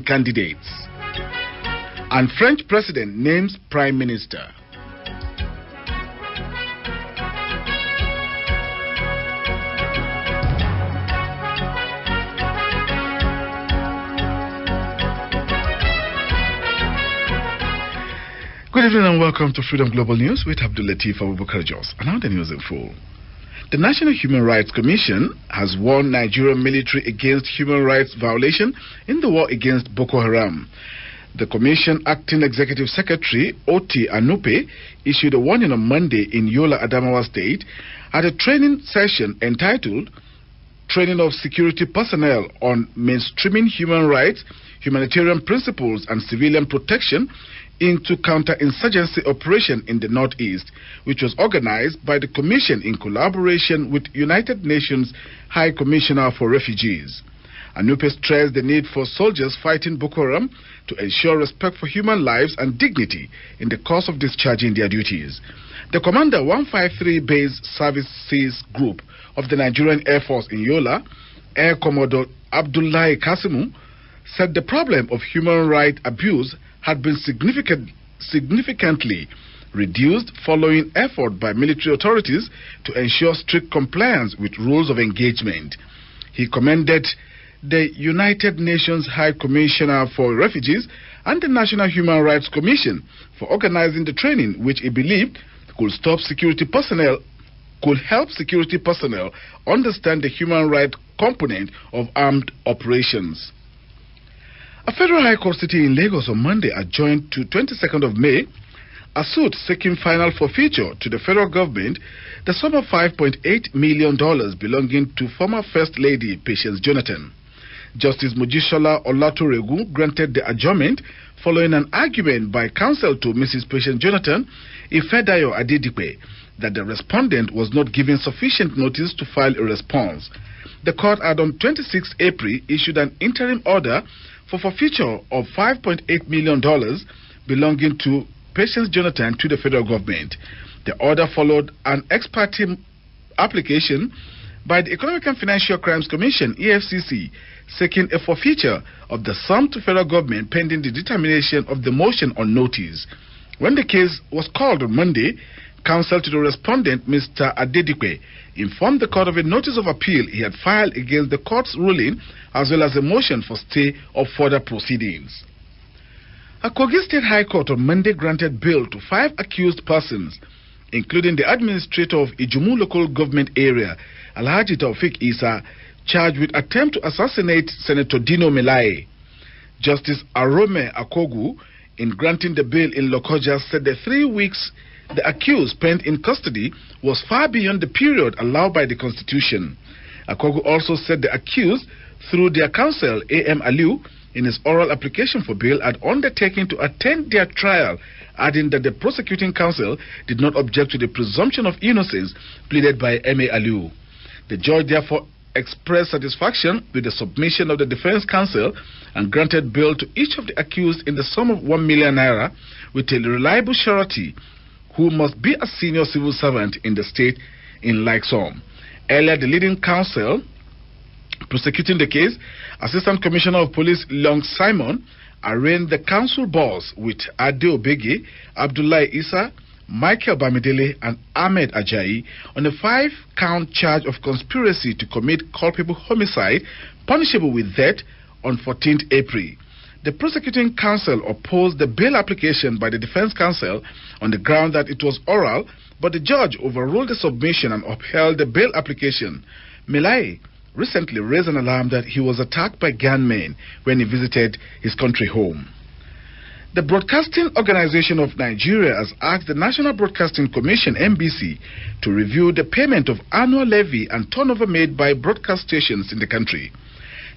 candidates. And French president names prime minister. Good evening and welcome to Freedom Global News with Abdullatef and now the news in full. The National Human Rights Commission has warned Nigerian military against human rights violation in the war against Boko Haram. The Commission Acting Executive Secretary Oti Anupe issued a warning on Monday in Yola, Adamawa State at a training session entitled Training of Security Personnel on Mainstreaming Human Rights, Humanitarian Principles and Civilian Protection into Counter-Insurgency Operation in the Northeast, which was organized by the Commission in collaboration with United Nations High Commissioner for Refugees. Anupe stressed the need for soldiers fighting Boko Haram to ensure respect for human lives and dignity in the course of discharging their duties. The Commander 153 Base Services Group of the Nigerian Air Force in Yola, Air Commodore Abdullatef Kasimu, said the problem of human rights abuse had been significantly reduced following effort by military authorities to ensure strict compliance with rules of engagement. He commended the United Nations High Commissioner for Refugees and the National Human Rights Commission for organizing the training, which he believed could help security personnel understand the human rights component of armed operations. A federal high court sitting in Lagos on Monday adjourned to 22nd of May a suit seeking final forfeiture to the federal government the sum of $5.8 million belonging to former First Lady Patience Jonathan. Justice Mojisola Olatoregu granted the adjournment following an argument by counsel to Mrs. Patience Jonathan, Ifedayo Adedipe, that the respondent was not given sufficient notice to file a response. The court had on 26 April issued an interim order for forfeiture of $5.8 million belonging to Patience Jonathan to the federal government. The order followed an ex parte application by the Economic and Financial Crimes Commission, EFCC, seeking a forfeiture of the sum to federal government pending the determination of the motion on notice. When the case was called on Monday, counsel to the respondent, Mr. Adedipe, informed the court of a notice of appeal he had filed against the court's ruling, as well as a motion for stay of further proceedings. A Kogi State High Court on Monday granted bail to 5 accused persons, including the administrator of Ijumu local government area, Alhaji Taufik Isa, charged with attempt to assassinate Senator Dino Melaye. Justice Arome Akogu, in granting the bail in Lokoja, said the 3 weeks the accused spent in custody was far beyond the period allowed by the Constitution. Akogu also said the accused, through their counsel, A.M. Aliu, in his oral application for bail, had undertaken to attend their trial, adding that the prosecuting counsel did not object to the presumption of innocence pleaded by M.A. Aliu. The judge therefore expressed satisfaction with the submission of the defense counsel and granted bail to each of the accused in the sum of 1 million naira with a reliable surety who must be a senior civil servant in the state in like sum. Earlier, the leading counsel prosecuting the case, Assistant Commissioner of Police Long Simon, arraigned the council boss with Ade Obege, Abdullah Isa, Michael Bamidele and Ahmed Ajayi on a 5-count charge of conspiracy to commit culpable homicide punishable with death on 14th April. The prosecuting counsel opposed the bail application by the defense counsel on the ground that it was oral, but the judge overruled the submission and upheld the bail application. Melaye recently raised an alarm that he was attacked by gunmen when he visited his country home. The Broadcasting Organization of Nigeria has asked the National Broadcasting Commission, NBC, to review the payment of annual levy and turnover made by broadcast stations in the country.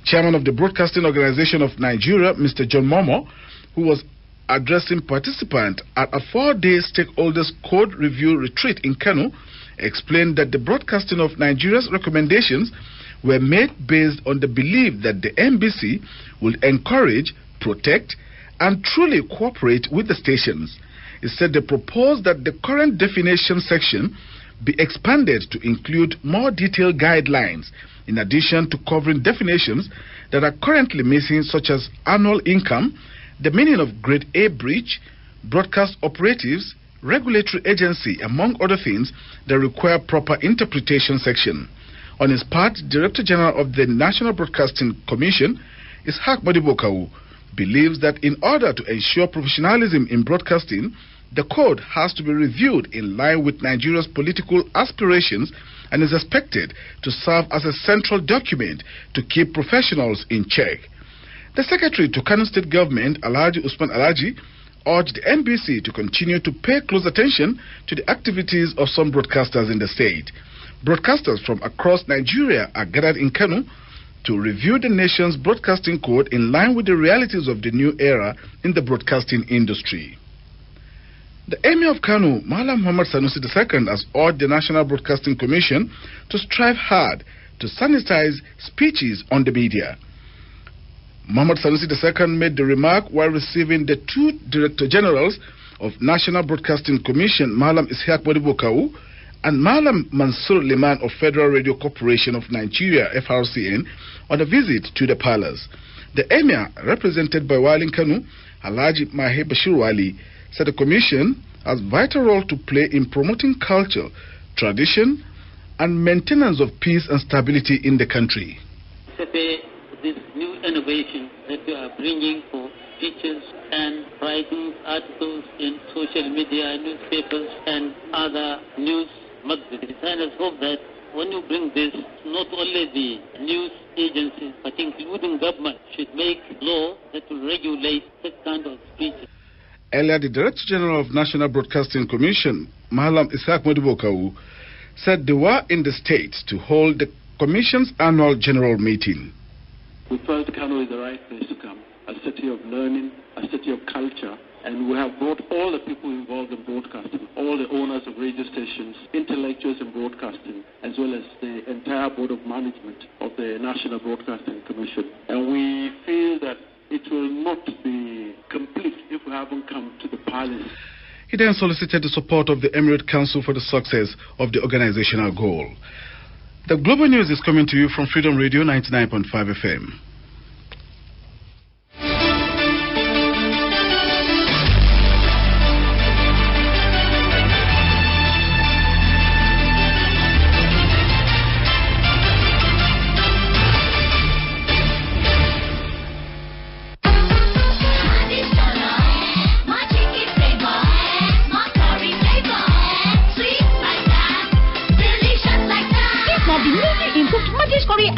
Chairman of the Broadcasting Organization of Nigeria, Mr. John Momo, who was addressing participants at a 4-day stakeholders code review retreat in Kano, explained that the Broadcasting of Nigeria's recommendations were made based on the belief that the NBC would encourage, protect, and truly cooperate with the stations. He said they proposed that the current definition section be expanded to include more detailed guidelines, in addition to covering definitions that are currently missing, such as annual income, the meaning of Grade A breach, broadcast operatives, regulatory agency, among other things that require proper interpretation section. On his part, Director General of the National Broadcasting Commission, Ishaq Modibo, believes that in order to ensure professionalism in broadcasting, the code has to be reviewed in line with Nigeria's political aspirations and is expected to serve as a central document to keep professionals in check. The Secretary to Kano State Government, Alhaji Usman Alhaji, urged the NBC to continue to pay close attention to the activities of some broadcasters in the state. Broadcasters from across Nigeria are gathered in Kano to review the nation's broadcasting code in line with the realities of the new era in the broadcasting industry. The Emir of Kano, Malam Muhammad Sanusi II, has urged the National Broadcasting Commission to strive hard to sanitize speeches on the media. Muhammad Sanusi II made the remark while receiving the two Director Generals of National Broadcasting Commission, Malam Ishaq Modibo and Malam Mansur Liman of Federal Radio Corporation of Nigeria, FRCN, on a visit to the palace. The Emir, represented by Walin Kanu, Alhaji Mahe Bashir Wali, said the Commission has a vital role to play in promoting culture, tradition, and maintenance of peace and stability in the country. This new innovation that you are bringing for speeches and writing articles in social media, newspapers, and other news magazines. And I hope that when you bring this, not only the news agencies, but including government, should make law that will regulate that kind of speeches. Earlier, the Director General of National Broadcasting Commission, Malam Ishaq Modibo, said they were in the state to hold the Commission's annual general meeting. We felt Kano is the right place to come, a city of learning, a city of culture, and we have brought all the people involved in broadcasting, all the owners of radio stations, intellectuals in broadcasting, as well as the entire board of management of the National Broadcasting Commission. And we feel that it will not be complete if we haven't come to the palace. He then solicited the support of the Emirate Council for the success of the organizational goal. The Global News is coming to you from Freedom Radio 99.5 FM.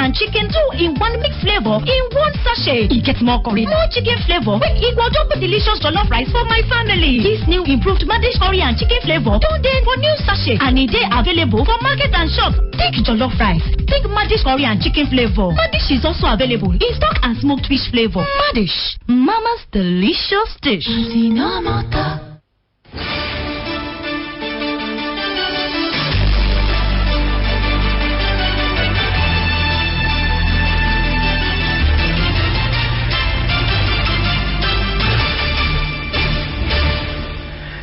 And chicken 2 in one mixed flavor in one sachet. It gets more curry, more chicken flavor. Wait, it will double delicious jollof rice for my family. This new improved Madish curry and chicken flavor don't dey for new sachet and it dey available for market and shops. Take jollof rice, take Madish curry and chicken flavor. Madish is also available in stock and smoked fish flavor. Madish, Mama's delicious dish.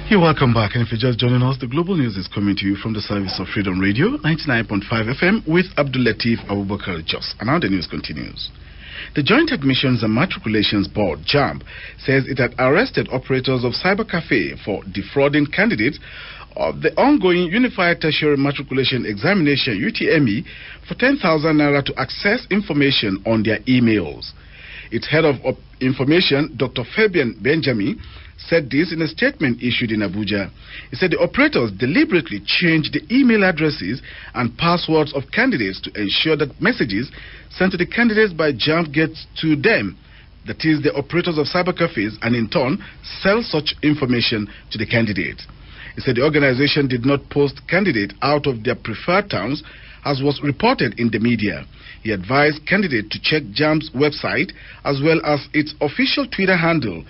You're welcome back, and if you're just joining us, the Global News is coming to you from the service of Freedom Radio 99.5 FM with Abdullatef Abubakar Jos. And now the news continues. The Joint Admissions and Matriculations Board, JAMB, says it had arrested operators of Cyber Cafe for defrauding candidates of the ongoing Unified Tertiary Matriculation Examination UTME for 10,000 naira to access information on their emails. Its head of information, Dr. Fabian Benjamin, said this in a statement issued in Abuja. He said the operators deliberately changed the email addresses and passwords of candidates to ensure that messages sent to the candidates by JAMB get to them, that is, the operators of cyber cafes, and in turn sell such information to the candidate. He said the organization did not post candidates out of their preferred towns as was reported in the media. He advised candidates to check JAMB's website as well as its official Twitter handle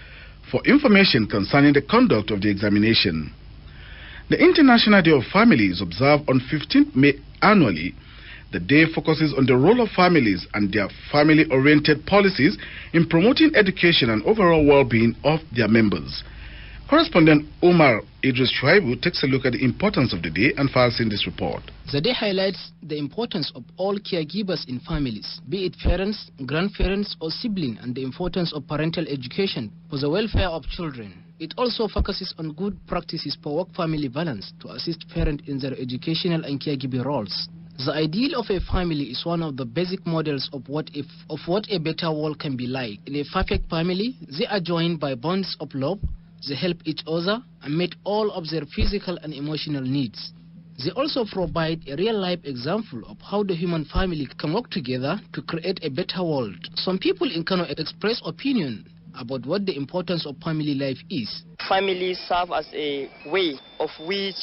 for information concerning the conduct of the examination. The International Day of Family is observed on 15th May annually. The day focuses on the role of families and their family-oriented policies in promoting education and overall well-being of their members. Correspondent Omar Idris Shuaibu takes a look at the importance of the day and files in this report. The day highlights the importance of all caregivers in families, be it parents, grandparents or siblings, and the importance of parental education for the welfare of children. It also focuses on good practices for work-family balance to assist parents in their educational and caregiving roles. The ideal of a family is one of the basic models of what a better world can be like. In a perfect family, they are joined by bonds of love, they help each other and meet all of their physical and emotional needs. They also provide a real-life example of how the human family can work together to create a better world. Some people in Kano express opinion about what the importance of family life is. Families serve as a way of which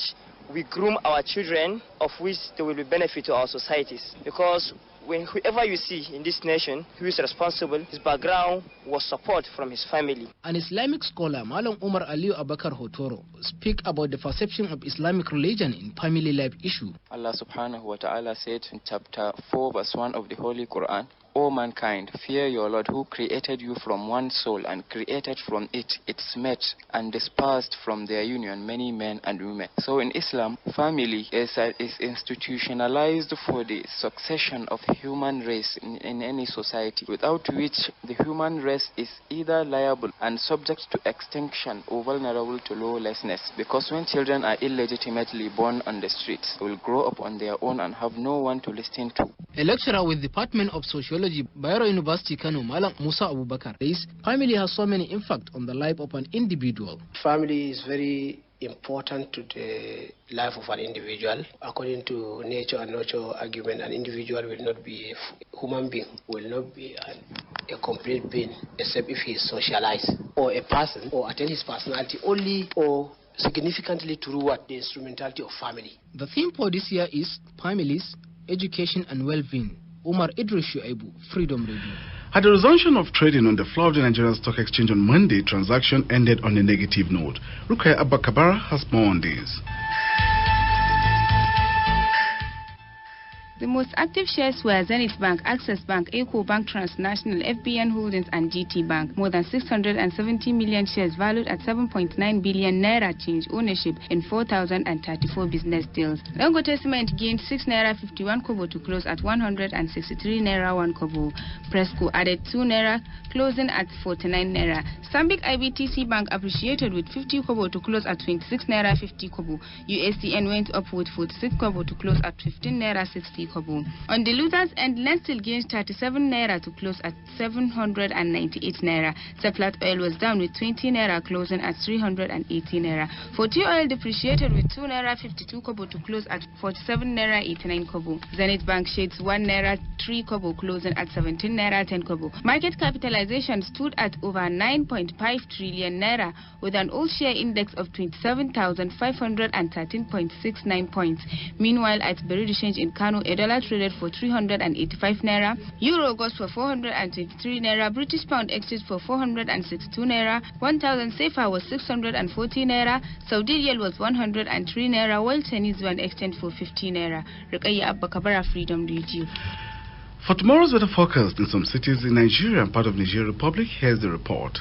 we groom our children, of which they will be benefit to our societies. Because whoever you see in this nation who is responsible, his background was support from his family. An Islamic scholar, Malam Umar Aliyu Abakar Hotoro, speak about the perception of Islamic religion in family life issue. Allah subhanahu wa ta'ala said in chapter 4 verse 1 of the Holy Quran, O mankind, fear your Lord who created you from one soul and created from it its mate and dispersed from their union many men and women. So in Islam, family is institutionalized for the succession of human race in any society, without which the human race is either liable and subject to extinction or vulnerable to lawlessness. Because when children are illegitimately born on the streets, they will grow up on their own and have no one to listen to. A lecturer with Department of Sociology, Bayero University Kano, Malam Musa Abubakar, says family has so many impact on the life of an individual. Family is very important to the life of an individual. According to nature and nurture argument, an individual will not be a human being, will not be a complete being except if he is socialized, or a person, or attain his personality only or significantly through what the instrumentality of family. The theme for this year is families, education and well-being. Umar Idris Shuaibu, Freedom Radio. At the resumption of trading on the floor of the Nigerian Stock Exchange on Monday, transaction ended on a negative note. Rukaya Abba Kabara has more on this. The most active shares were Zenith Bank, Access Bank, Eco Bank Transnational, FBN Holdings and GT Bank. More than 670 million shares valued at 7.9 billion naira change ownership in 4,034 business deals. Dangote Cement gained 6 naira 51 kobo to close at 163 naira 1 kobo. Presco added 2 naira, closing at 49 naira. Stanbic IBTC Bank appreciated with 50 kobo to close at 26 naira 50 kobo. USDN went up with 46 kobo to close at 15 naira 60 kobo. On the losers end, Nestle gained 37 naira to close at 798 naira. Seplat Oil was down with 20 naira, closing at 380 naira. Forty Oil depreciated with 2 naira 52 kobo to close at 47 naira 89 kobo. Zenith Bank shades 1 naira 3 kobo, closing at 17 naira 10 kobo. Market capitalization stood at over 9.5 trillion naira with an all-share index of 27,513.69 points. Meanwhile, at Beirut Exchange in Kano, a dollar traded for 385 naira, euro goes for 423 naira, British pound exchanged for 462 naira, 1,000 sefa was 640 naira, Saudi riyal was 103 naira, while Chinese yuan exchanged for 50 naira. Rukaya Abba Kabara, Freedom Radio. For tomorrow's weather forecast in some cities in Nigeria and part of Nigeria Republic, here's the report.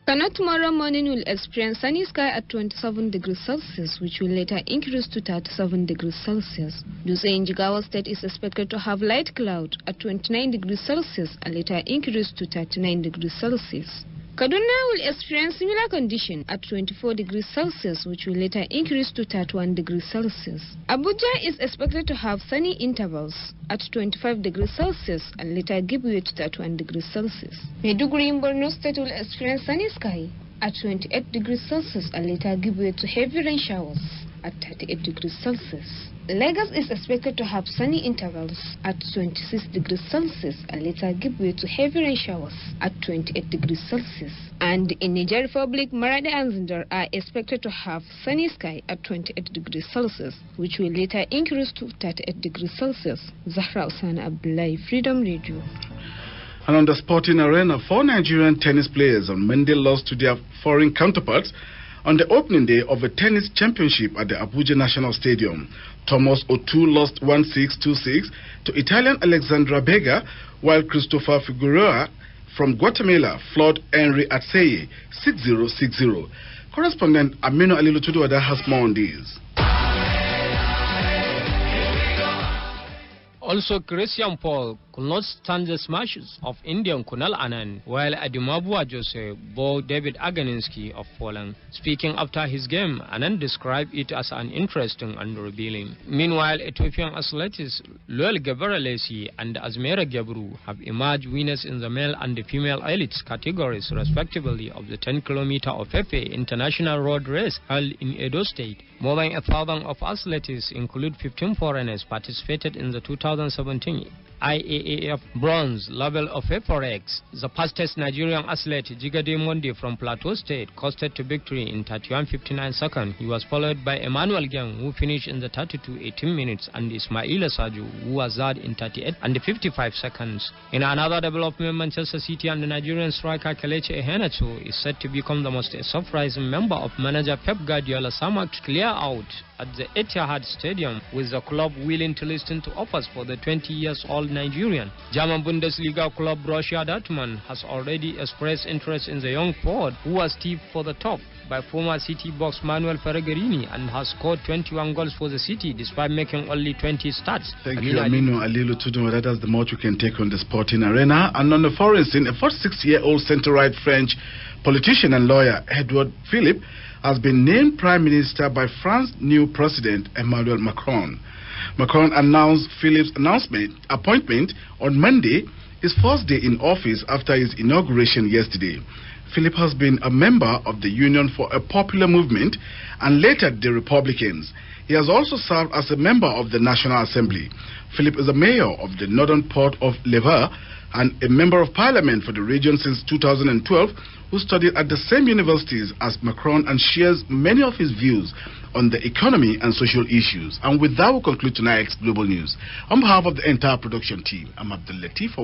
Kano tomorrow morning will experience sunny sky at 27 degrees Celsius, which will later increase to 37 degrees Celsius. Dutse in Jigawa State is expected to have light cloud at 29 degrees Celsius and later increase to 39 degrees Celsius. Kaduna will experience similar condition at 24 degrees Celsius, which will later increase to 31 degrees Celsius. Abuja is expected to have sunny intervals at 25 degrees Celsius and later give way to 31 degrees Celsius. Maiduguri in Borno State will experience sunny sky at 28 degrees Celsius and later give way to heavy rain showers at 38 degrees Celsius. Lagos is expected to have sunny intervals at 26 degrees Celsius and later give way to heavy rain showers at 28 degrees Celsius. And in Niger Republic, Maradi and Zindar are expected to have sunny sky at 28 degrees Celsius, which will later increase to 38 degrees Celsius. Zahra Usana Abdullahi, Freedom Radio. And on the sporting arena, 4 Nigerian tennis players on Monday lost to their foreign counterparts on the opening day of a tennis championship at the Abuja National Stadium. Thomas Otu lost 1-6, 2-6 to Italian Alexandra Bega, while Christopher Figueroa From Guatemala, Flood Henry Atseye, 6060. Correspondent Amino Ali Lutuduwada has more on these. Also, Christian Paul could not stand the smashes of Indian Kunal Anand, while Adimabua Jose bowled David Aganinski of Poland. Speaking after his game, Anand described it as an interesting and revealing. Meanwhile, Ethiopian athletes Luel Gebrelesi and Azmera Gebru have emerged winners in the male and the female elites categories, respectively, of the 10-kilometer of Ofefe International Road Race held in Edo State. More than 1,000 of athletes, include 15 foreigners, participated in the 2017 IAAF bronze level of F4X. The fastest Nigerian athlete Jigade Monde from Plateau State coasted to victory in 31:59 seconds. He was followed by Emmanuel Gang, who finished in the 32:18 minutes, and Ismaila Saju, who was third in 38 and 55 seconds. In another development, Manchester City and the Nigerian striker Kelechi Iheanacho is said to become the most surprising member of manager Pep Guardiola's summer to clear out at the Etihad Stadium, with the club willing to listen to offers for the 20-year-old Nigerian. German Bundesliga club Borussia Dortmund has already expressed interest in the young forward, who was tipped for the top by former City boss Manuel Pellegrini and has scored 21 goals for the City despite making only 20 starts. Thank you, Aminu Alilu Tudun. That is the much we can take on the sporting arena. And on the foreign scene, a 46-year-old center-right French politician and lawyer Edouard Philippe has been named Prime Minister by France's new President Emmanuel Macron. Macron announced Philippe's appointment on Monday, his first day in office after his inauguration yesterday. Philippe has been a member of the Union for a Popular Movement and later the Republicans. He has also served as a member of the National Assembly. Philippe is a mayor of the northern port of Lever and a member of parliament for the region since 2012, who studied at the same universities as Macron and shares many of his views on the economy and social issues. And with that, we'll conclude tonight's Global News. On behalf of the entire production team, I'm Abdullatef.